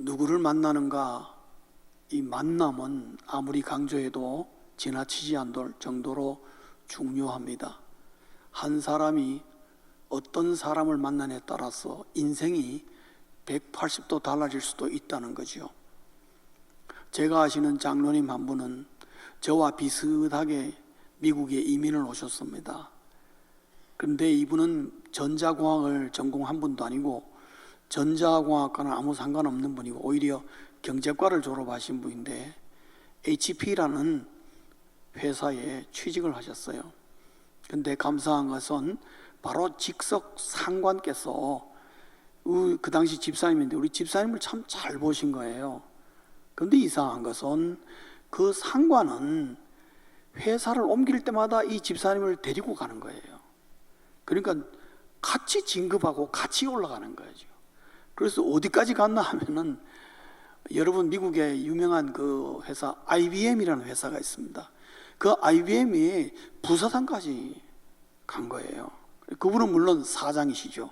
누구를 만나는가, 이 만남은 아무리 강조해도 지나치지 않을 정도로 중요합니다. 한 사람이 어떤 사람을 만나냐에 따라서 인생이 180도 달라질 수도 있다는 거죠. 제가 아시는 장로님 한 분은 저와 비슷하게 미국에 이민을 오셨습니다. 그런데 이분은 전자공학을 전공한 분도 아니고 전자공학과는 아무 상관없는 분이고 오히려 경제과를 졸업하신 분인데 HP라는 회사에 취직을 하셨어요. 그런데 감사한 것은 바로 직속 상관께서 그 당시 집사님인데 우리 집사님을 참 잘 보신 거예요. 그런데 이상한 것은 그 상관은 회사를 옮길 때마다 이 집사님을 데리고 가는 거예요. 그러니까 같이 진급하고 같이 올라가는 거죠. 그래서 어디까지 갔나 하면은 여러분 미국에 유명한 그 회사 IBM이라는 회사가 있습니다. 그 IBM이 부사장까지 간 거예요. 그분은 물론 사장이시죠.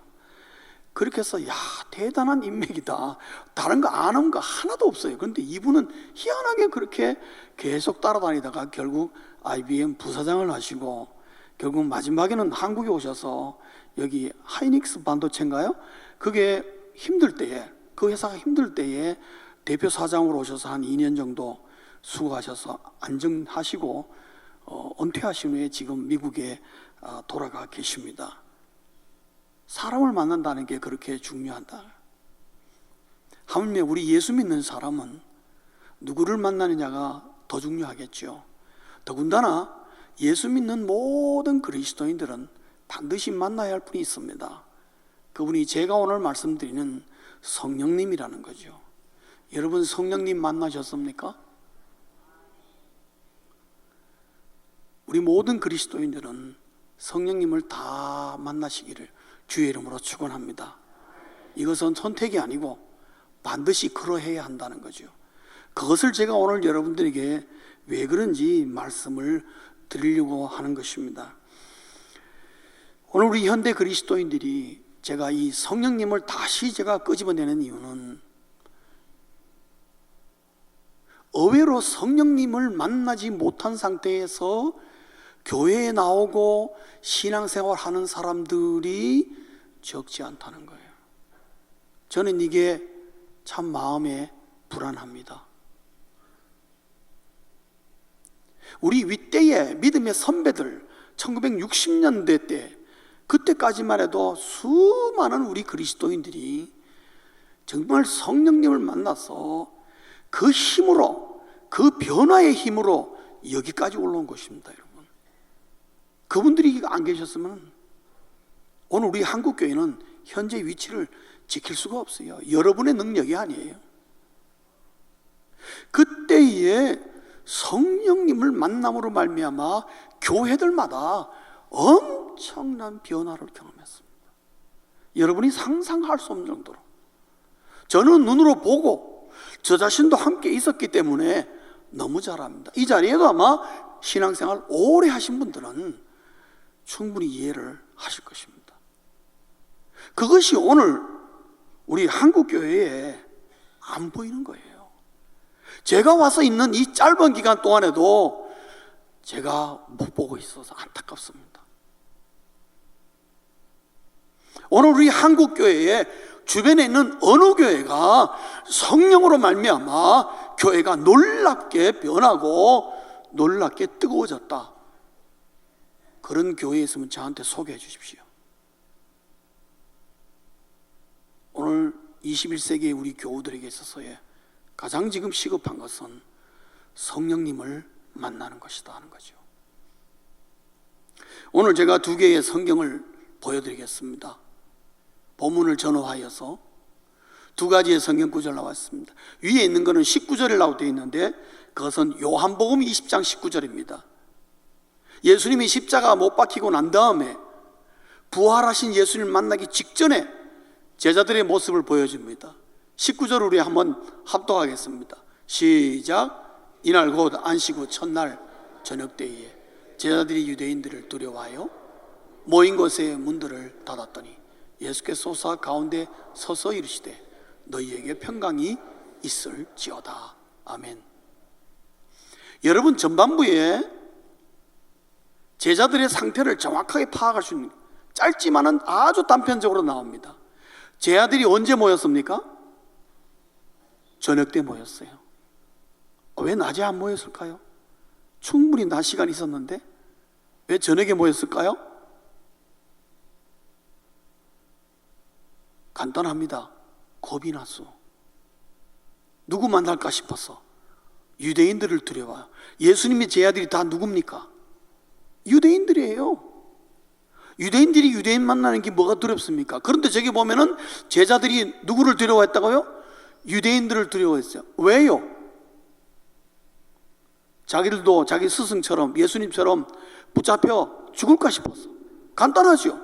그렇게 해서 야 대단한 인맥이다. 다른 거 아는 거 하나도 없어요. 그런데 이분은 희한하게 그렇게 계속 따라다니다가 결국 IBM 부사장을 하시고 결국 마지막에는 한국에 오셔서 여기 하이닉스 반도체인가요? 그게 힘들 때에 그 회사가 힘들 때에 대표 사장으로 오셔서 한 2년 정도 수고하셔서 안정하시고 은퇴하신 후에 지금 미국에 돌아가 계십니다. 사람을 만난다는 게 그렇게 중요하다. 하물며 우리 예수 믿는 사람은 누구를 만나느냐가 더 중요하겠죠. 더군다나 예수 믿는 모든 그리스도인들은 반드시 만나야 할 분이 있습니다. 그분이 제가 오늘 말씀드리는 성령님이라는 거죠. 여러분 성령님 만나셨습니까? 우리 모든 그리스도인들은 성령님을 다 만나시기를 주의 이름으로 축원합니다. 이것은 선택이 아니고 반드시 그러해야 한다는 거죠. 그것을 제가 오늘 여러분들에게 왜 그런지 말씀을 드리려고 하는 것입니다. 오늘 우리 현대 그리스도인들이 제가 이 성령님을 다시 제가 끄집어내는 이유는 의외로 성령님을 만나지 못한 상태에서 교회에 나오고 신앙생활 하는 사람들이 적지 않다는 거예요. 저는 이게 참 마음에 불안합니다. 우리 윗대의 믿음의 선배들 1960년대 때 그때까지만 해도 수많은 우리 그리스도인들이 정말 성령님을 만나서 그 힘으로 그 변화의 힘으로 여기까지 올라온 것입니다. 여러분 그분들이 안 계셨으면 오늘 우리 한국교회는 현재 위치를 지킬 수가 없어요. 여러분의 능력이 아니에요. 그때에 성령님을 만남으로 말미암아 교회들마다 엄청난 변화를 경험했습니다. 여러분이 상상할 수 없는 정도로. 저는 눈으로 보고 저 자신도 함께 있었기 때문에 너무 잘 압니다. 이 자리에도 아마 신앙생활 오래 하신 분들은 충분히 이해를 하실 것입니다. 그것이 오늘 우리 한국교회에 안 보이는 거예요. 제가 와서 있는 이 짧은 기간 동안에도 제가 못 보고 있어서 안타깝습니다. 오늘 우리 한국교회에 주변에 있는 어느 교회가 성령으로 말미암아 교회가 놀랍게 변하고 놀랍게 뜨거워졌다. 그런 교회에 있으면 저한테 소개해 주십시오. 오늘 21세기의 우리 교우들에게 있어서의 가장 지금 시급한 것은 성령님을 만나는 것이다 하는 거죠. 오늘 제가 두 개의 성경을 보여드리겠습니다. 본문을 전후하여서 두 가지의 성경 구절 나왔습니다. 위에 있는 것은 19절이라고 되어 있는데 그것은 요한복음 20장 19절입니다. 예수님이 십자가 못 박히고 난 다음에 부활하신 예수님을 만나기 직전에 제자들의 모습을 보여줍니다. 19절 우리 한번 합독하겠습니다. 시작. 이날 곧 안식 후 첫날 저녁 때에 제자들이 유대인들을 두려워하여 모인 곳에 문들을 닫았더니 예수께서 솟아 가운데 서서 이르시되 너희에게 평강이 있을지어다. 아멘. 여러분, 전반부에 제자들의 상태를 정확하게 파악할 수 있는, 짧지만은 아주 단편적으로 나옵니다. 제자들이 언제 모였습니까? 저녁 때 모였어요. 왜 낮에 안 모였을까요? 충분히 낮 시간이 있었는데 왜 저녁에 모였을까요? 간단합니다. 겁이 났어. 누구 만날까 싶어서. 유대인들을 두려워요. 예수님의 제자들이 다 누굽니까? 유대인들이에요. 유대인들이 유대인 만나는 게 뭐가 두렵습니까? 그런데 저기 보면은 제자들이 누구를 두려워했다고요? 유대인들을 두려워했어요. 왜요? 자기들도 자기 스승처럼, 예수님처럼 붙잡혀 죽을까 싶었어. 간단하죠.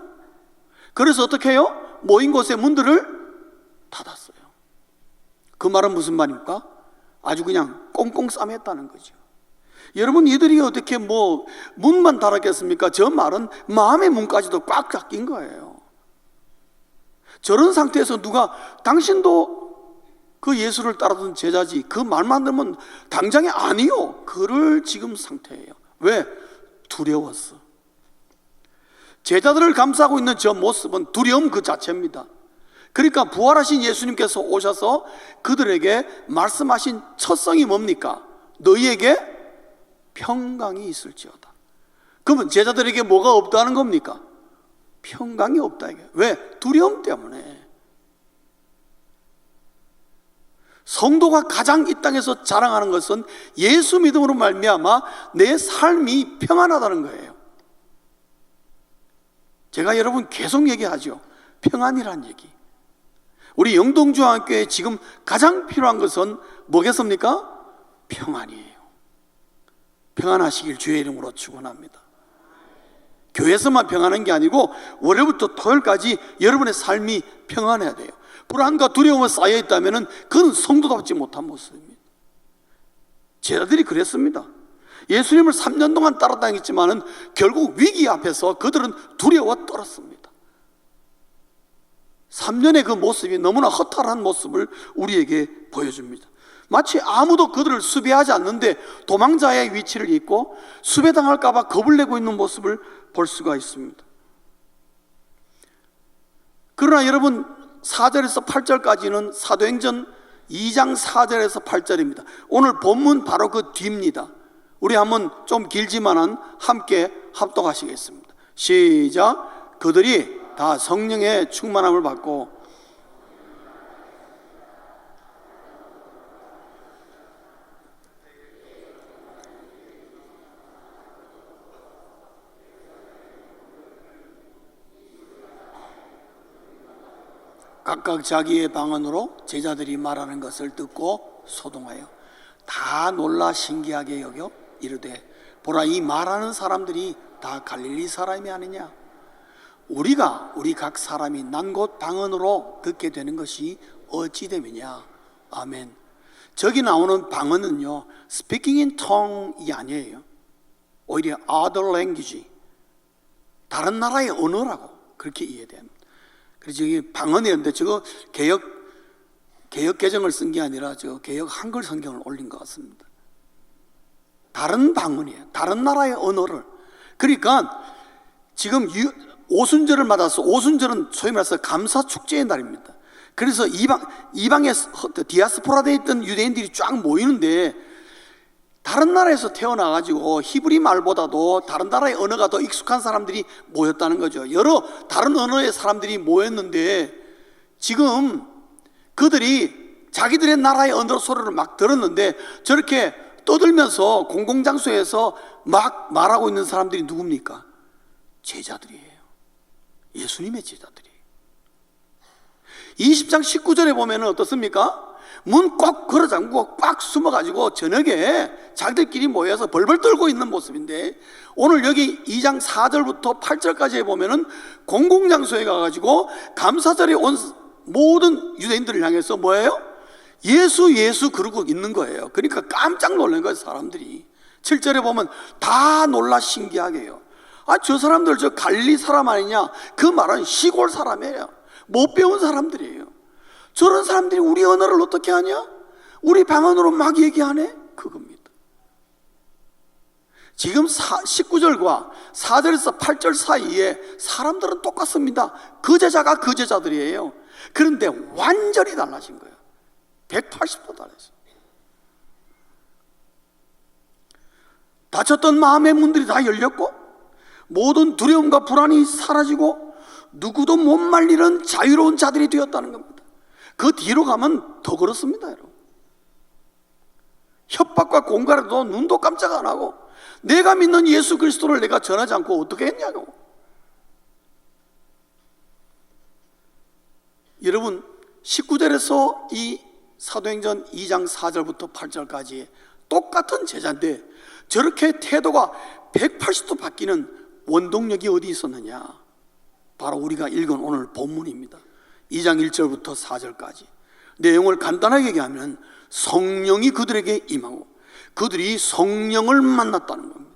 그래서 어떻게 해요? 모인 곳에 문들을 닫았어요. 그 말은 무슨 말입니까? 아주 그냥 꽁꽁 싸맸다는 거죠. 여러분, 이들이 어떻게 문만 닫았겠습니까? 저 말은 마음의 문까지도 꽉 닫힌 거예요. 저런 상태에서 누가, 당신도 그 예수를 따르던 제자지, 그 말만 들으면 당장에 아니요, 그럴 지금 상태예요. 왜? 두려웠어. 제자들을 감싸고 있는 저 모습은 두려움 그 자체입니다. 그러니까 부활하신 예수님께서 오셔서 그들에게 말씀하신 첫성이 뭡니까? 너희에게 평강이 있을지어다. 그러면 제자들에게 뭐가 없다는 겁니까? 평강이 없다 이게. 왜? 두려움 때문에. 성도가 가장 이 땅에서 자랑하는 것은 예수 믿음으로 말미암아 내 삶이 평안하다는 거예요. 제가 여러분 계속 얘기하죠. 평안이란 얘기. 우리 영동중앙교회에 지금 가장 필요한 것은 뭐겠습니까? 평안이에요. 평안하시길 주의 이름으로 축원합니다. 교회에서만 평안한 게 아니고 월요일부터 토요일까지 여러분의 삶이 평안해야 돼요. 불안과 두려움이 쌓여 있다면 그건 성도답지 못한 모습입니다. 제자들이 그랬습니다. 예수님을 3년 동안 따라다녔지만 결국 위기 앞에서 그들은 두려워 떨었습니다. 3년의 그 모습이 너무나 허탈한 모습을 우리에게 보여줍니다. 마치 아무도 그들을 수배하지 않는데 도망자의 위치를 잊고 수배당할까 봐 겁을 내고 있는 모습을 볼 수가 있습니다. 그러나 여러분, 4절에서 8절까지는 사도행전 2장 4절에서 8절입니다. 오늘 본문 바로 그 뒤입니다. 우리 한번 좀 길지만은 함께 합독하시겠습니다. 시작. 그들이 다 성령의 충만함을 받고 각각 자기의 방언으로 제자들이 말하는 것을 듣고 소동하여 다 놀라 신기하게 여겨 이르되 보라, 이 말하는 사람들이 다 갈릴리 사람이 아니냐? 우리 각 사람이 난 곳 방언으로 듣게 되는 것이 어찌 됨이냐? 아멘. 저기 나오는 방언은요, speaking in tongue이 아니에요. 오히려 other language, 다른 나라의 언어라고 그렇게 이해됩니다. 그래서 여기 방언이었는데 저거 개역 개정을 쓴 게 아니라 저 개역 한글 성경을 올린 것 같습니다. 다른 방언이에요. 다른 나라의 언어를. 그러니까 지금 오순절을 맞아서, 오순절은 소위 말해서 감사 축제의 날입니다. 그래서 이방에 디아스포라되어 있던 유대인들이 쫙 모이는데, 다른 나라에서 태어나가지고 히브리 말보다도 다른 나라의 언어가 더 익숙한 사람들이 모였다는 거죠. 여러 다른 언어의 사람들이 모였는데 지금 그들이 자기들의 나라의 언어 소리를 막 들었는데 저렇게 떠들면서 공공장소에서 막 말하고 있는 사람들이 누굽니까? 제자들이에요. 예수님의 제자들이에요. 20장 19절에 보면 어떻습니까? 문 꽉 걸어 잠그고 꽉 숨어가지고 저녁에 자기들끼리 모여서 벌벌 떨고 있는 모습인데, 오늘 여기 2장 4절부터 8절까지 보면은 공공장소에 가가지고 감사절에 온 모든 유대인들을 향해서 뭐예요? 예수 그러고 있는 거예요. 그러니까 깜짝 놀란 거예요, 사람들이. 7절에 보면 다 놀라 신기하게 해요. 저 사람들 저 갈릴리 사람 아니냐? 그 말은 시골 사람이에요. 못 배운 사람들이에요. 저런 사람들이 우리 언어를 어떻게 하냐? 우리 방언으로 막 얘기하네? 그겁니다. 지금 19절과 4절에서 8절 사이에 사람들은 똑같습니다. 그 제자가 그 제자들이에요. 그런데 완전히 달라진 거예요. 180도 달라졌어요. 닫혔던 마음의 문들이 다 열렸고, 모든 두려움과 불안이 사라지고, 누구도 못 말리는 자유로운 자들이 되었다는 겁니다. 그 뒤로 가면 더 그렇습니다, 여러분. 협박과 공갈에도 눈도 깜짝 안 하고, 내가 믿는 예수 그리스도를 내가 전하지 않고 어떻게 했냐고. 여러분, 19절에서 이 사도행전 2장 4절부터 8절까지 똑같은 제자인데 저렇게 태도가 180도 바뀌는 원동력이 어디 있었느냐? 바로 우리가 읽은 오늘 본문입니다. 2장 1절부터 4절까지 내용을 간단하게 얘기하면 성령이 그들에게 임하고 그들이 성령을 만났다는 겁니다.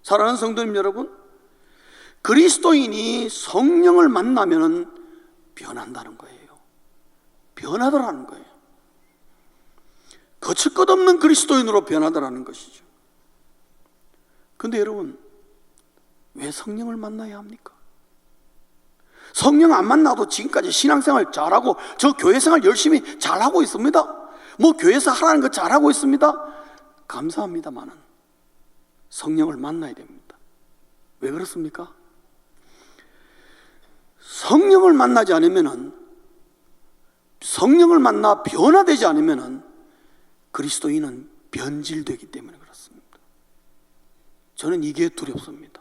사랑하는 성도님 여러분, 그리스도인이 성령을 만나면 변한다는 거예요. 변하더라는 거예요. 거칠 것 없는 그리스도인으로 변하더라는 것이죠. 그런데 여러분, 왜 성령을 만나야 합니까? 성령 안 만나도 지금까지 신앙생활 잘하고 저 교회생활 열심히 잘하고 있습니다. 뭐 교회에서 하라는 거 잘하고 있습니다. 감사합니다만은 성령을 만나야 됩니다. 왜 그렇습니까? 성령을 만나지 않으면은, 성령을 만나 변화되지 않으면은 그리스도인은 변질되기 때문에 그렇습니다. 저는 이게 두렵습니다.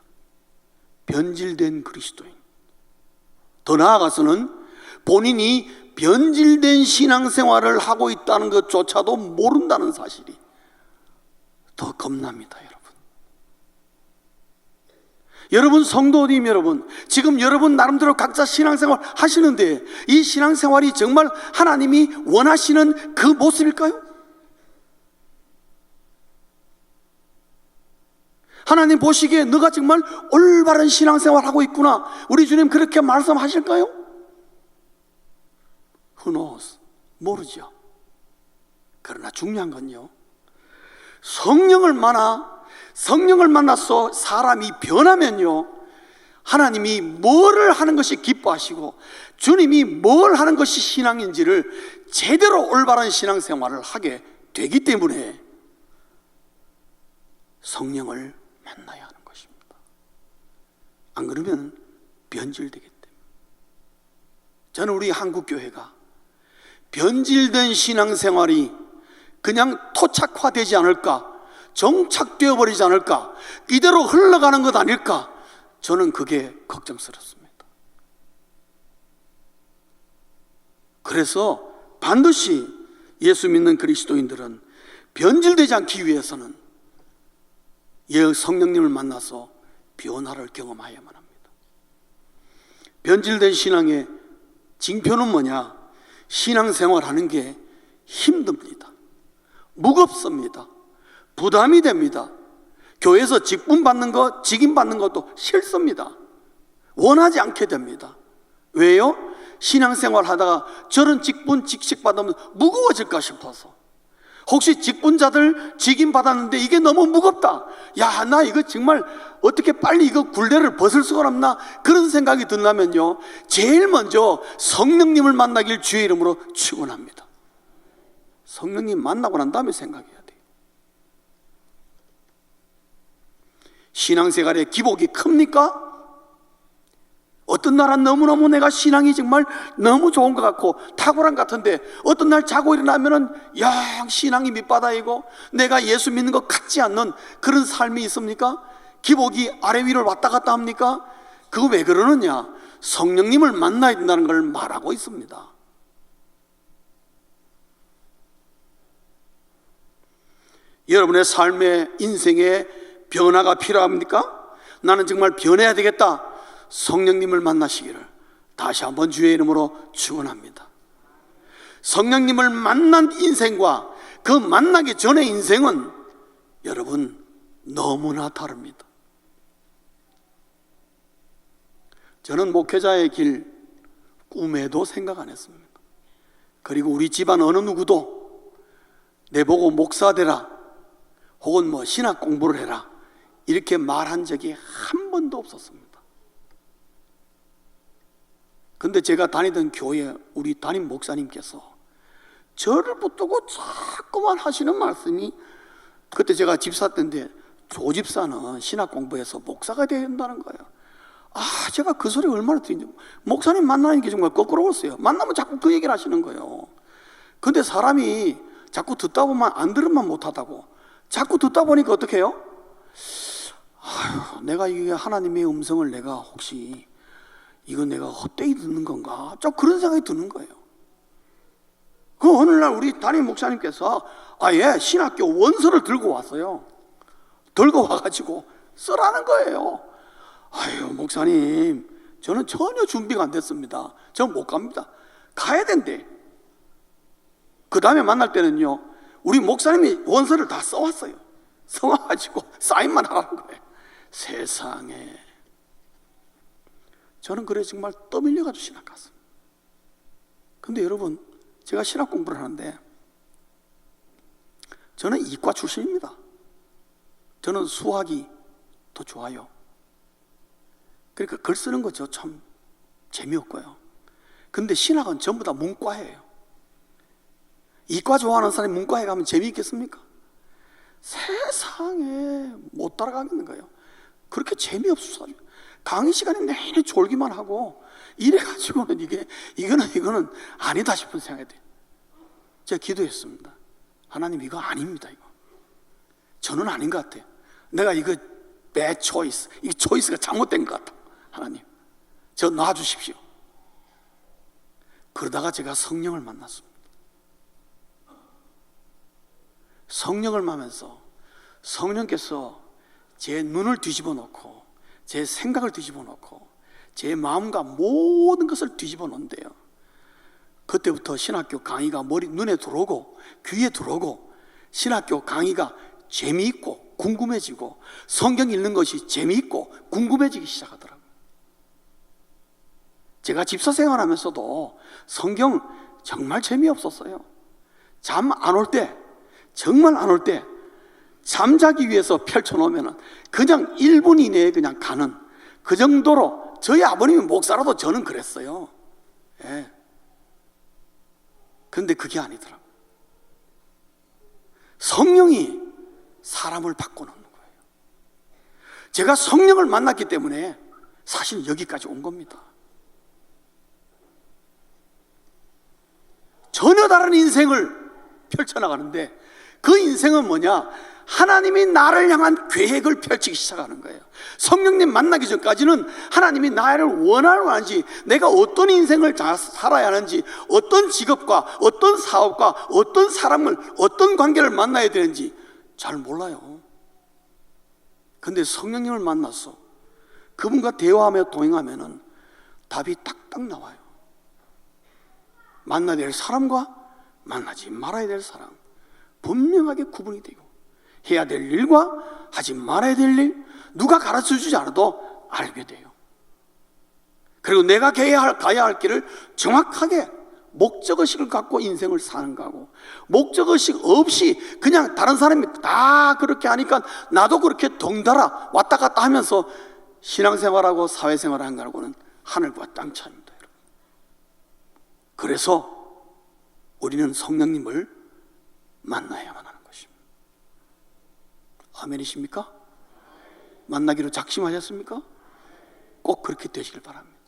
변질된 그리스도인. 더 나아가서는 본인이 변질된 신앙생활을 하고 있다는 것조차도 모른다는 사실이 더 겁납니다, 여러분. 여러분 성도님 여러분, 지금 여러분 나름대로 각자 신앙생활 하시는데 이 신앙생활이 정말 하나님이 원하시는 그 모습일까요? 하나님 보시기에 너가 정말 올바른 신앙생활 하고 있구나, 우리 주님 그렇게 말씀하실까요? Who knows? 모르죠. 그러나 중요한 건요, 성령을 만나서 사람이 변하면요, 하나님이 뭐를 하는 것이 기뻐하시고 주님이 뭘 하는 것이 신앙인지를 제대로 올바른 신앙생활을 하게 되기 때문에 성령을 만나야 하는 것입니다. 안 그러면 변질되기 때문에. 저는 우리 한국교회가 변질된 신앙생활이 그냥 토착화되지 않을까, 정착되어 버리지 않을까, 이대로 흘러가는 것 아닐까, 저는 그게 걱정스럽습니다. 그래서 반드시 예수 믿는 그리스도인들은 변질되지 않기 위해서는 성령님을 만나서 변화를 경험해야만 합니다. 변질된 신앙의 징표는 뭐냐? 신앙생활하는 게 힘듭니다. 무겁습니다. 부담이 됩니다. 교회에서 직분 받는 것, 직임 받는 것도 싫습니다. 원하지 않게 됩니다. 왜요? 신앙생활 하다가 저런 직분, 직책 받으면 무거워질까 싶어서. 혹시 직분자들 직임 받았는데 이게 너무 무겁다, 야, 나 이거 정말 어떻게 빨리 이거 굴레를 벗을 수가 없나, 그런 생각이 든다면요, 제일 먼저 성령님을 만나길 주의 이름으로 축원합니다. 성령님 만나고 난 다음에 생각해야 돼요. 신앙생활의 기복이 큽니까? 어떤 날은 너무너무 내가 신앙이 정말 너무 좋은 것 같고 탁월한 것 같은데 어떤 날 자고 일어나면은 영 신앙이 밑바닥이고 내가 예수 믿는 것 같지 않는 그런 삶이 있습니까? 기복이 아래 위를 왔다 갔다 합니까? 그거 왜 그러느냐? 성령님을 만나야 된다는 걸 말하고 있습니다. 여러분의 삶의 인생에 변화가 필요합니까? 나는 정말 변해야 되겠다. 성령님을 만나시기를 다시 한번 주의 이름으로 축원합니다. 성령님을 만난 인생과 그 만나기 전의 인생은 여러분 너무나 다릅니다. 저는 목회자의 길 꿈에도 생각 안 했습니다. 그리고 우리 집안 어느 누구도 내보고 목사 되라 혹은 뭐 신학 공부를 해라 이렇게 말한 적이 한 번도 없었습니다. 근데 제가 다니던 교회 우리 담임 목사님께서 저를 붙들고 자꾸만 하시는 말씀이, 그때 제가 집사 때인데 조 집사는 신학 공부해서 목사가 돼야 된다는 거예요. 제가 그 소리 얼마나 들었는지. 목사님 만나는 게 정말 거꾸로웠어요. 만나면 자꾸 그 얘기를 하시는 거예요. 근데 사람이 자꾸 듣다 보면 안 들으면 못하다고, 자꾸 듣다 보니까 어떻게 해요? 내가 이게 하나님의 음성을 내가 혹시 이거 내가 헛되이 듣는 건가? 좀 그런 생각이 드는 거예요. 그 어느 날 우리 담임 목사님께서 아예 신학교 원서를 들고 왔어요. 들고 와가지고 쓰라는 거예요. 목사님, 저는 전혀 준비가 안 됐습니다. 저는 못 갑니다. 가야 된대. 그 다음에 만날 때는요, 우리 목사님이 원서를 다 써왔어요. 써와가지고 사인만 하라는 거예요. 세상에. 저는 그래 정말 떠밀려가지고 신학 갔습니다. 근데 여러분, 제가 신학 공부를 하는데 저는 이과 출신입니다. 저는 수학이 더 좋아요. 그러니까 글 쓰는 거 저 참 재미없고요. 근데 신학은 전부 다 문과예요. 이과 좋아하는 사람이 문과에 가면 재미있겠습니까? 세상에 못 따라가겠는 거예요. 그렇게 재미없어요. 강의 시간에 내내 졸기만 하고 이래가지고는 이거는 아니다 싶은 생각이 돼요. 제가 기도했습니다. 하나님, 이거 아닙니다. 저는 아닌 것 같아요. 내가 이거 bad choice, 이 초이스가 잘못된 것 같아. 하나님, 저 놔주십시오. 그러다가 제가 성령을 만났습니다. 성령을 만나면서 성령께서 제 눈을 뒤집어 놓고 제 생각을 뒤집어 놓고 제 마음과 모든 것을 뒤집어 놓는데요, 그때부터 신학교 강의가 눈에 들어오고 귀에 들어오고, 신학교 강의가 재미있고 궁금해지고 성경 읽는 것이 재미있고 궁금해지기 시작하더라고요. 제가 집사 생활하면서도 성경 정말 재미없었어요. 잠 안 올 때, 정말 안 올 때 잠자기 위해서 펼쳐놓으면 그냥 1분 이내에 그냥 가는 그 정도로, 저희 아버님이 목사라도 저는 그랬어요. 예. 그런데 그게 아니더라고요. 성령이 사람을 바꿔놓는 거예요. 제가 성령을 만났기 때문에 사실 여기까지 온 겁니다. 전혀 다른 인생을 펼쳐나가는데 그 인생은 뭐냐? 하나님이 나를 향한 계획을 펼치기 시작하는 거예요. 성령님 만나기 전까지는 하나님이 나를 원하는지, 내가 어떤 인생을 살아야 하는지, 어떤 직업과 어떤 사업과 어떤 사람을, 어떤 관계를 만나야 되는지 잘 몰라요. 근데 성령님을 만나서 그분과 대화하며 동행하면은 답이 딱딱 나와요. 만나야 될 사람과 만나지 말아야 될 사람 분명하게 구분이 되고, 해야 될 일과 하지 말아야 될 일, 누가 가르쳐주지 않아도 알게 돼요. 그리고 내가 가야 할 길을 정확하게 목적의식을 갖고 인생을 사는 거고, 목적의식 없이 그냥 다른 사람이 다 그렇게 하니까 나도 그렇게 덩달아 왔다 갔다 하면서 신앙생활하고 사회생활하는 거하고는 하늘과 땅 차이입니다. 그래서 우리는 성령님을 만나야만 하는 것입니다. 아멘이십니까? 만나기로 작심하셨습니까? 꼭 그렇게 되시길 바랍니다.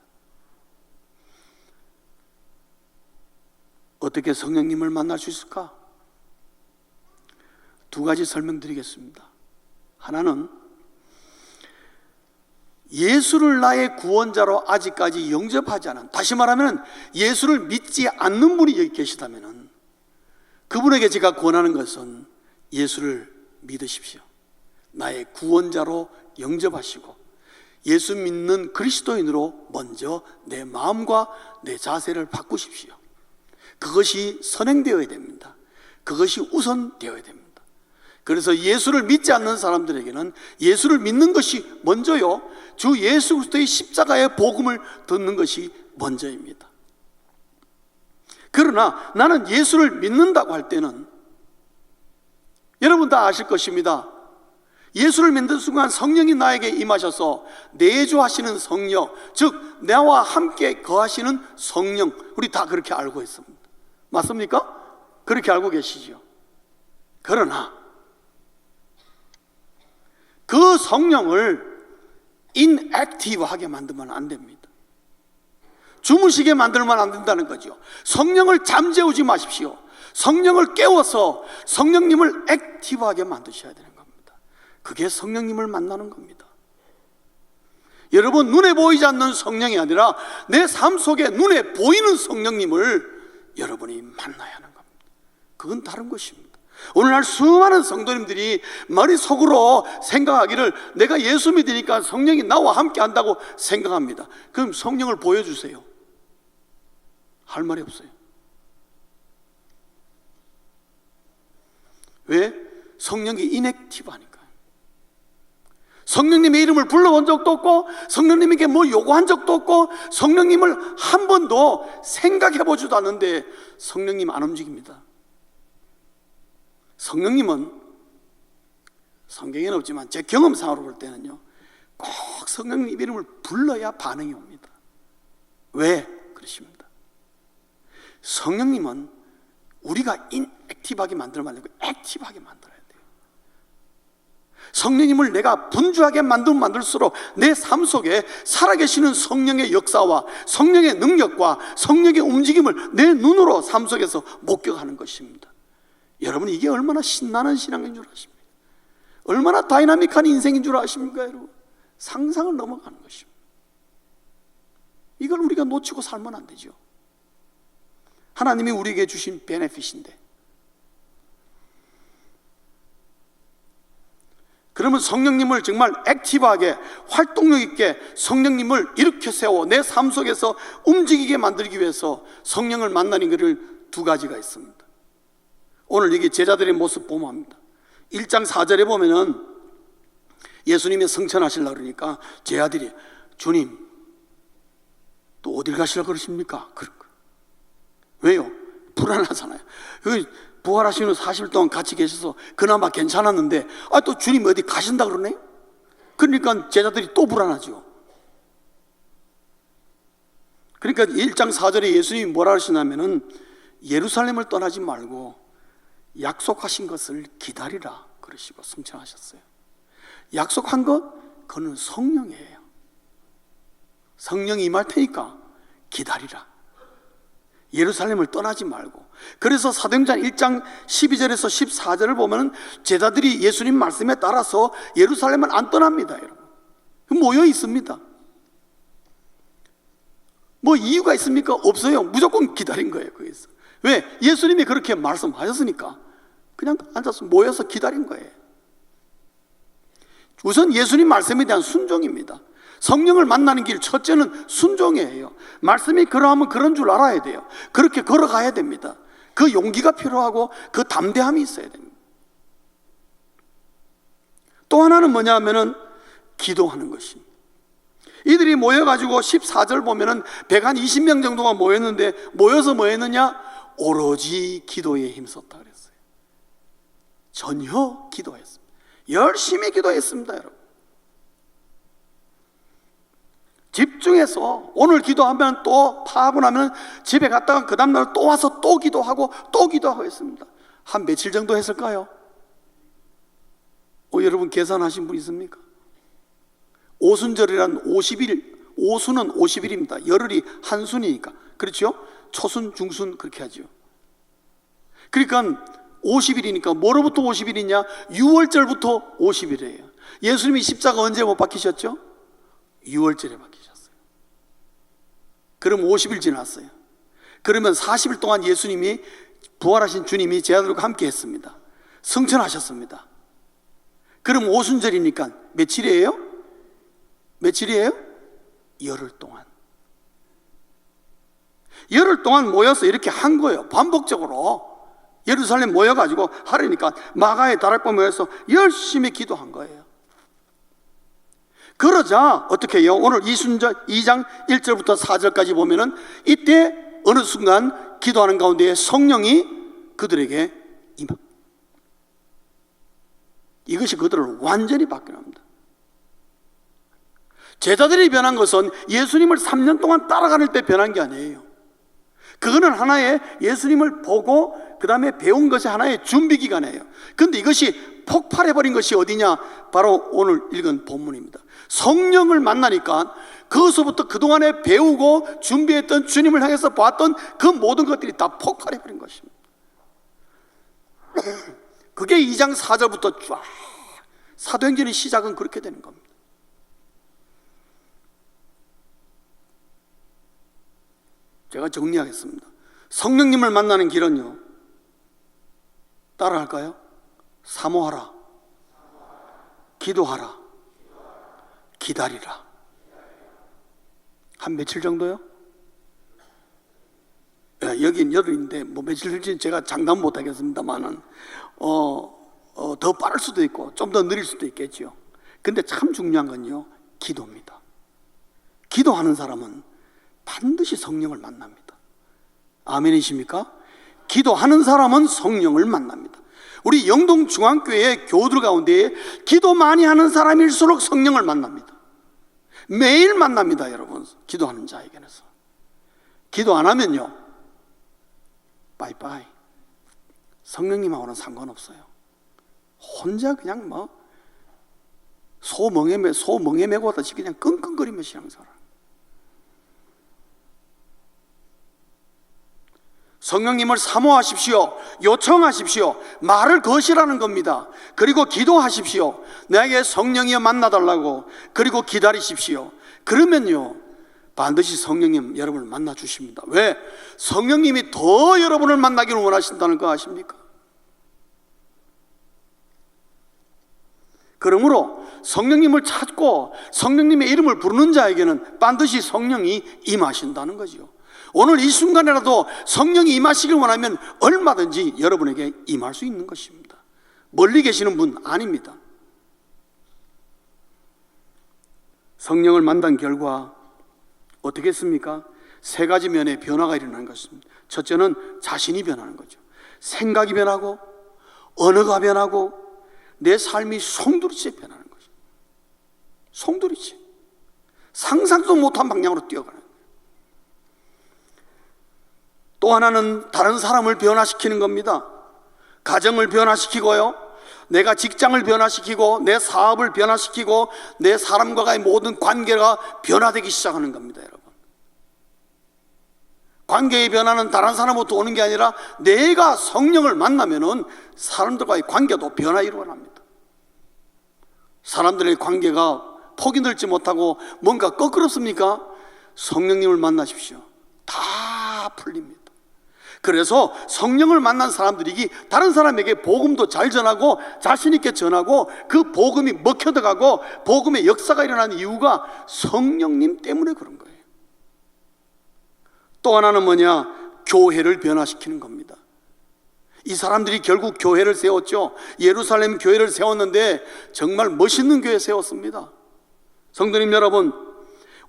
어떻게 성령님을 만날 수 있을까? 두 가지 설명드리겠습니다. 하나는 예수를 나의 구원자로 아직까지 영접하지 않은, 다시 말하면 예수를 믿지 않는 분이 여기 계시다면 그분에게 제가 권하는 것은 예수를 믿으십시오. 나의 구원자로 영접하시고 예수 믿는 그리스도인으로 먼저 내 마음과 내 자세를 바꾸십시오. 그것이 선행되어야 됩니다. 그것이 우선되어야 됩니다. 그래서 예수를 믿지 않는 사람들에게는 예수를 믿는 것이 먼저요, 주 예수 그리스도의 십자가의 복음을 듣는 것이 먼저입니다. 그를 그러나 나는 예수를 믿는다고 할 때는 여러분 다 아실 것입니다. 예수를 믿는 순간 성령이 나에게 임하셔서 내주하시는 성령, 즉 나와 함께 거하시는 성령, 우리 다 그렇게 알고 있습니다. 맞습니까? 그렇게 알고 계시죠. 그러나 그 성령을 인액티브하게 만들면 안 됩니다. 주무시게 만들면 안 된다는 거죠. 성령을 잠재우지 마십시오. 성령을 깨워서 성령님을 액티브하게 만드셔야 되는 겁니다. 그게 성령님을 만나는 겁니다. 여러분, 눈에 보이지 않는 성령이 아니라 내 삶 속에 눈에 보이는 성령님을 여러분이 만나야 하는 겁니다. 그건 다른 것입니다. 오늘날 수많은 성도님들이 머릿속으로 생각하기를 내가 예수 믿으니까 성령이 나와 함께 한다고 생각합니다. 그럼 성령을 보여주세요. 할 말이 없어요. 왜? 성령이 인액티브하니까. 성령님의 이름을 불러본 적도 없고 성령님에게 뭐 요구한 적도 없고 성령님을 한 번도 생각해보지도 않는데 성령님 안 움직입니다. 성령님은 성경에는 없지만 제 경험상으로 볼 때는요, 꼭 성령님 이름을 불러야 반응이 옵니다. 왜 그러십니까? 성령님은 우리가 인액티브하게 만들면 안 되고 액티브하게 만들어야 돼요. 성령님을 내가 분주하게 만들면 만들수록 내 삶 속에 살아계시는 성령의 역사와 성령의 능력과 성령의 움직임을 내 눈으로 삶 속에서 목격하는 것입니다. 여러분, 이게 얼마나 신나는 신앙인 줄 아십니까? 얼마나 다이나믹한 인생인 줄 아십니까? 여러분, 상상을 넘어가는 것입니다. 이걸 우리가 놓치고 살면 안 되죠. 하나님이 우리에게 주신 베네핏인데, 그러면 성령님을 정말 액티브하게 활동력 있게 성령님을 일으켜 세워 내 삶 속에서 움직이게 만들기 위해서 성령을 만나는 것을 두 가지가 있습니다. 오늘 여기 제자들의 모습 보면 합니다. 1장 4절에 보면은 예수님이 성천하시려고 그러니까 제 아들이 주님 또 어딜 가시려고 그러십니까? 그런 거. 왜요? 불안하잖아요. 부활하시는 40일 동안 같이 계셔서 그나마 괜찮았는데 또 주님 어디 가신다 그러네? 그러니까 제자들이 또 불안하죠. 그러니까 1장 4절에 예수님이 뭐라 하시냐면은 예루살렘을 떠나지 말고 약속하신 것을 기다리라 그러시고 승천하셨어요. 약속한 것, 그는 성령이에요. 성령이 임할 테니까 기다리라. 예루살렘을 떠나지 말고. 그래서 사도행전 1장 12절에서 14절을 보면 제자들이 예수님 말씀에 따라서 예루살렘을 안 떠납니다. 여러분, 모여 있습니다. 뭐 이유가 있습니까? 없어요. 무조건 기다린 거예요. 거기서. 왜? 예수님이 그렇게 말씀하셨으니까 그냥 앉아서 모여서 기다린 거예요. 우선 예수님 말씀에 대한 순종입니다. 성령을 만나는 길 첫째는 순종이에요. 말씀이 그러하면 그런 줄 알아야 돼요. 그렇게 걸어가야 됩니다. 그 용기가 필요하고 그 담대함이 있어야 됩니다. 또 하나는 뭐냐 하면은 기도하는 것입니다. 이들이 모여가지고 14절 보면은 120명 정도가 모였는데 모여서 뭐 했느냐? 오로지 기도에 힘썼다 그랬어요. 전혀 기도했습니다. 열심히 기도했습니다. 여러분, 집중해서 오늘 기도하면 또 파하고 나면 집에 갔다가 그 다음날 또 와서 또 기도하고 또 기도하고 했습니다. 한 며칠 정도 했을까요? 여러분 계산하신 분 있습니까? 오순절이란 50일, 오순은 50일입니다. 열흘이 한 순이니까. 그렇죠? 초순, 중순 그렇게 하죠. 그러니까 50일이니까 뭐로부터 50일이냐? 6월절부터 50일이에요. 예수님이 십자가 언제 못 박히셨죠? 6월절에 박히셨어요. 그럼 50일 지났어요. 그러면 40일 동안 예수님이 부활하신 주님이 제자들과 함께 했습니다. 승천하셨습니다. 그럼 오순절이니까 며칠이에요? 며칠이에요? 열흘 동안. 열흘 동안 모여서 이렇게 한 거예요. 반복적으로 예루살렘 모여가지고 하루니까 마가의 다락방 모여서 열심히 기도한 거예요. 그러자 어떻게 해요? 오늘 이순절 2장 1절부터 4절까지 보면은 이때 어느 순간 기도하는 가운데 성령이 그들에게 임합니다. 이것이 그들을 완전히 바꿔납니다. 제자들이 변한 것은 예수님을 3년 동안 따라갈 때 변한 게 아니에요. 그거는 하나의 예수님을 보고 그 다음에 배운 것이 하나의 준비 기간이에요. 그런데 이것이 폭발해버린 것이 어디냐? 바로 오늘 읽은 본문입니다. 성령을 만나니까 그것부터 그동안에 배우고 준비했던 주님을 향해서 봤던 그 모든 것들이 다 폭발해버린 것입니다. 그게 2장 4절부터 쫙 사도행전의 시작은 그렇게 되는 겁니다. 제가 정리하겠습니다. 성령님을 만나는 길은요, 따라할까요? 사모하라, 기도하라, 기다리라. 한 며칠 정도요? 여긴 여름인데 뭐 며칠 될지는 제가 장담 못 하겠습니다만은 더 빠를 수도 있고 좀 더 느릴 수도 있겠죠. 근데 참 중요한 건요, 기도입니다. 기도하는 사람은 반드시 성령을 만납니다. 아멘이십니까? 기도하는 사람은 성령을 만납니다. 우리 영동중앙교회 교우들 가운데 기도 많이 하는 사람일수록 성령을 만납니다. 매일 만납니다, 여러분. 기도하는 자에게서. 기도 안 하면요, 바이바이. 성령님하고는 상관없어요. 혼자 그냥 뭐 소 멍에 메고 하듯이 그냥 끙끙거리며 신앙생활. 성령님을 사모하십시오. 요청하십시오. 말을 거시라는 겁니다. 그리고 기도하십시오. 내게 성령이여 만나달라고. 그리고 기다리십시오. 그러면요, 반드시 성령님 여러분을 만나 주십니다. 왜? 성령님이 더 여러분을 만나기를 원하신다는 거 아십니까? 그러므로 성령님을 찾고 성령님의 이름을 부르는 자에게는 반드시 성령이 임하신다는 거죠. 오늘 이 순간에라도 성령이 임하시길 원하면 얼마든지 여러분에게 임할 수 있는 것입니다. 멀리 계시는 분 아닙니다. 성령을 만난 결과 어떻게 했습니까? 세 가지 면의 변화가 일어나는 것입니다. 첫째는 자신이 변하는 거죠. 생각이 변하고, 언어가 변하고, 내 삶이 송두리째 변하는 거죠. 송두리째. 상상도 못한 방향으로 뛰어가는 거예요. 또 하나는 다른 사람을 변화시키는 겁니다. 가정을 변화시키고요, 내가 직장을 변화시키고, 내 사업을 변화시키고, 내 사람과의 모든 관계가 변화되기 시작하는 겁니다, 여러분. 관계의 변화는 다른 사람부터 오는 게 아니라 내가 성령을 만나면은 사람들과의 관계도 변화 일어납니다. 사람들의 관계가 폭이 넓지 못하고 뭔가 껄끄럽습니까? 성령님을 만나십시오. 다 풀립니다. 그래서 성령을 만난 사람들이 다른 사람에게 복음도 잘 전하고 자신 있게 전하고 그 복음이 먹혀들어가고 복음의 역사가 일어나는 이유가 성령님 때문에 그런 거예요. 또 하나는 뭐냐? 교회를 변화시키는 겁니다. 이 사람들이 결국 교회를 세웠죠. 예루살렘 교회를 세웠는데 정말 멋있는 교회 세웠습니다. 성도님 여러분,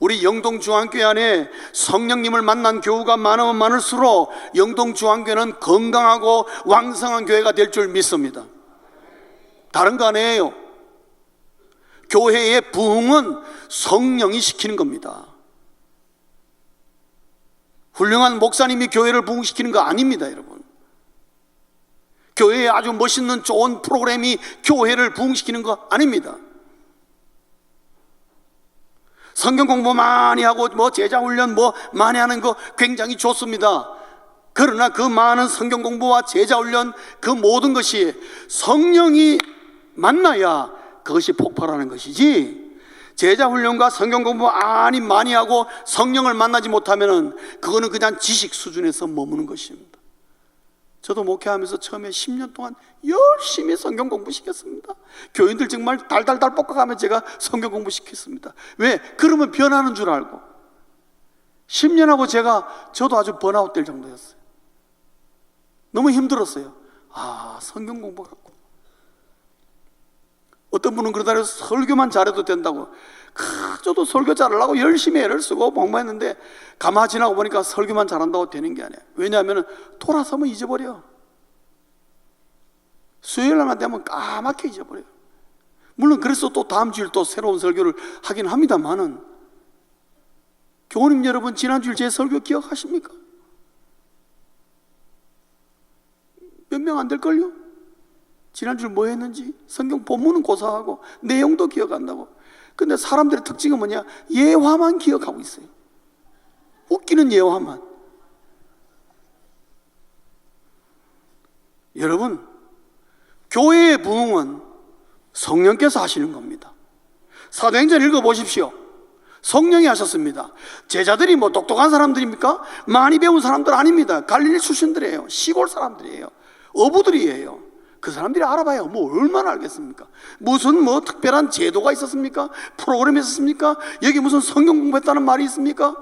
우리 영동중앙교회 안에 성령님을 만난 교우가 많으면 많을수록 영동중앙교회는 건강하고 왕성한 교회가 될 줄 믿습니다. 다른 거 아니에요. 교회의 부흥은 성령이 시키는 겁니다. 훌륭한 목사님이 교회를 부흥시키는 거 아닙니다, 여러분. 교회에 아주 멋있는 좋은 프로그램이 교회를 부흥시키는 거 아닙니다. 성경 공부 많이 하고 뭐 제자 훈련 뭐 많이 하는 거 굉장히 좋습니다. 그러나 그 많은 성경 공부와 제자 훈련 그 모든 것이 성령이 만나야 그것이 폭발하는 것이지, 제자 훈련과 성경 공부 많이 하고 성령을 만나지 못하면은 그거는 그냥 지식 수준에서 머무는 것입니다. 저도 목회하면서 처음에 10년 동안 열심히 성경 공부 시켰습니다. 교인들 정말 달달달 볶아가면 제가 성경 공부 시켰습니다. 왜? 그러면 변하는 줄 알고. 10년 하고 저도 아주 번아웃 될 정도였어요. 너무 힘들었어요. 성경 공부 갖고. 어떤 분은 그러다 해서 설교만 잘해도 된다고. 저도 설교 잘하려고 열심히 애를 쓰고 공부했는데 가만 지나고 보니까 설교만 잘한다고 되는 게 아니에요. 왜냐하면 돌아서면 잊어버려. 수요일날만 되면 까맣게 잊어버려요. 물론 그래서 또 다음 주일 또 새로운 설교를 하긴 합니다만은, 교우님 여러분, 지난주일 제 설교 기억하십니까? 몇 명 안 될걸요? 지난주일 뭐 했는지 성경 본문은 고사하고 내용도 기억한다고. 근데 사람들의 특징은 뭐냐? 예화만 기억하고 있어요. 웃기는 예화만. 여러분, 교회의 부흥은 성령께서 하시는 겁니다. 사도행전 읽어보십시오. 성령이 하셨습니다. 제자들이 뭐 똑똑한 사람들입니까? 많이 배운 사람들 아닙니다. 갈릴리 출신들이에요. 시골 사람들이에요. 어부들이에요. 그 사람들이 알아봐요. 뭐 얼마나 알겠습니까? 무슨 뭐 특별한 제도가 있었습니까? 프로그램이 있었습니까? 여기 무슨 성경 공부했다는 말이 있습니까?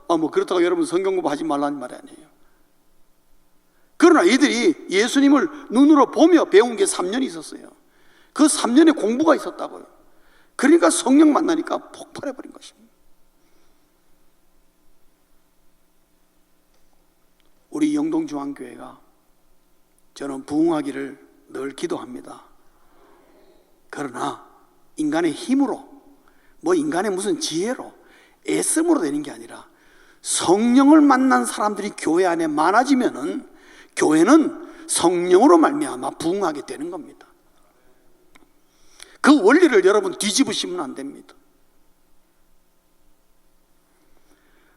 뭐 그렇다고 여러분 성경 공부하지 말라는 말이 아니에요. 그러나 이들이 예수님을 눈으로 보며 배운 게 3년이 있었어요. 그 3년의 공부가 있었다고요. 그러니까 성령 만나니까 폭발해버린 것입니다. 우리 영동중앙교회가 저는 부흥하기를 늘 기도합니다. 그러나 인간의 힘으로, 뭐 인간의 무슨 지혜로, 애씀으로 되는 게 아니라 성령을 만난 사람들이 교회 안에 많아지면은 교회는 성령으로 말미암아 부흥하게 되는 겁니다. 그 원리를 여러분 뒤집으시면 안 됩니다.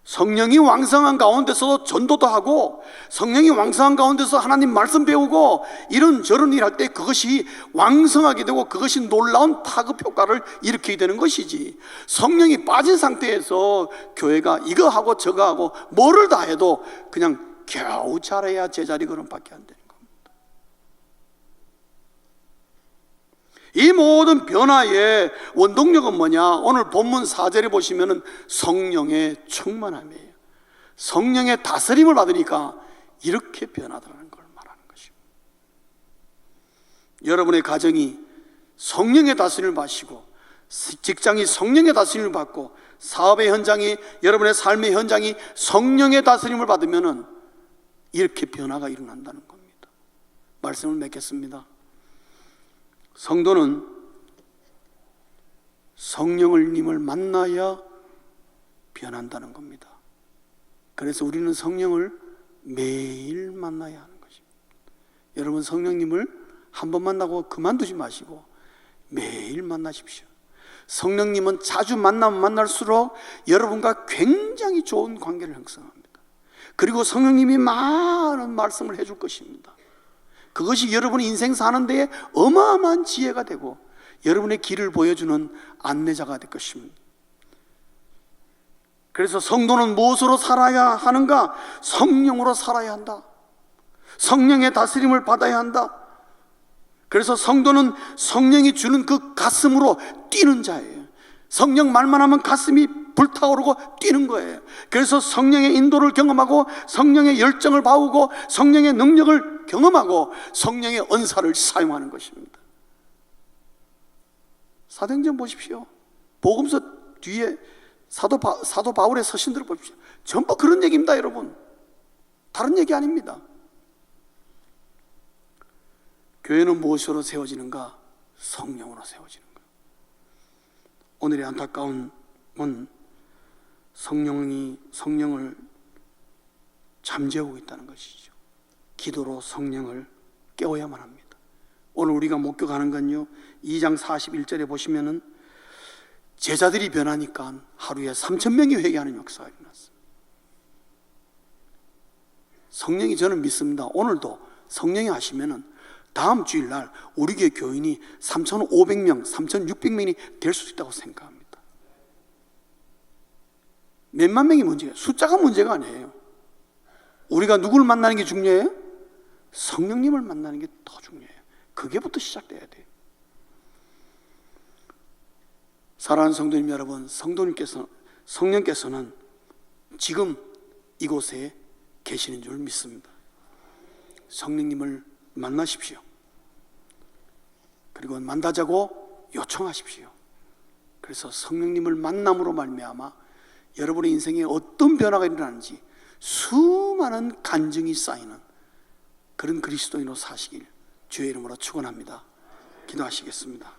성령이 왕성한 가운데서도 전도도 하고, 성령이 왕성한 가운데서 하나님 말씀 배우고, 이런저런 일 할 때 그것이 왕성하게 되고 그것이 놀라운 파급 효과를 일으키게 되는 것이지, 성령이 빠진 상태에서 교회가 이거 하고 저거 하고 뭐를 다 해도 그냥 겨우 잘해야 제자리 걸음밖에 안 되는 겁니다. 이 모든 변화의 원동력은 뭐냐? 오늘 본문 4절에 보시면은 성령의 충만함이에요. 성령의 다스림을 받으니까 이렇게 변하더라는 걸 말하는 것입니다. 여러분의 가정이 성령의 다스림을 받으시고, 직장이 성령의 다스림을 받고, 사업의 현장이, 여러분의 삶의 현장이 성령의 다스림을 받으면은 이렇게 변화가 일어난다는 겁니다. 말씀을 맺겠습니다. 성도는 성령님을 만나야 변한다는 겁니다. 그래서 우리는 성령을 매일 만나야 하는 것입니다. 여러분, 성령님을 한 번 만나고 그만두지 마시고 매일 만나십시오. 성령님은 자주 만나면 만날수록 여러분과 굉장히 좋은 관계를 형성합니다. 그리고 성령님이 많은 말씀을 해줄 것입니다. 그것이 여러분의 인생 사는 데에 어마어마한 지혜가 되고 여러분의 길을 보여주는 안내자가 될 것입니다. 그래서 성도는 무엇으로 살아야 하는가? 성령으로 살아야 한다. 성령의 다스림을 받아야 한다. 그래서 성도는 성령이 주는 그 가슴으로 뛰는 자예요. 성령 말만 하면 가슴이 불타오르고 뛰는 거예요. 그래서 성령의 인도를 경험하고, 성령의 열정을 봐오고, 성령의 능력을 경험하고, 성령의 은사를 사용하는 것입니다. 사도행전 보십시오. 복음서 뒤에 사도 바울의 서신들을 보십시오. 전부 그런 얘기입니다, 여러분. 다른 얘기 아닙니다. 교회는 무엇으로 세워지는가? 성령으로 세워지는 거예요. 오늘의 안타까움은 성령을 잠재우고 있다는 것이죠. 기도로 성령을 깨워야만 합니다. 오늘 우리가 목격하는 건요, 2장 41절에 보시면은 제자들이 변하니까 하루에 3,000명이 회개하는 역사가 일어났습니다. 성령이, 저는 믿습니다. 오늘도 성령이 하시면은 다음 주일날 우리 교회 교인이 3,500명, 3,600명이 될 수 있다고 생각합니다. 몇만 명이 문제예요. 숫자가 문제가 아니에요. 우리가 누구를 만나는 게 중요해요? 성령님을 만나는 게 더 중요해요. 그게부터 시작돼야 돼요. 사랑하는 성도님 여러분, 성령께서는 지금 이곳에 계시는 줄 믿습니다. 성령님을 만나십시오. 그리고 만나자고 요청하십시오. 그래서 성령님을 만남으로 말미암아 여러분의 인생에 어떤 변화가 일어나는지 수많은 간증이 쌓이는 그런 그리스도인으로 사시길 주의 이름으로 축원합니다. 기도하시겠습니다.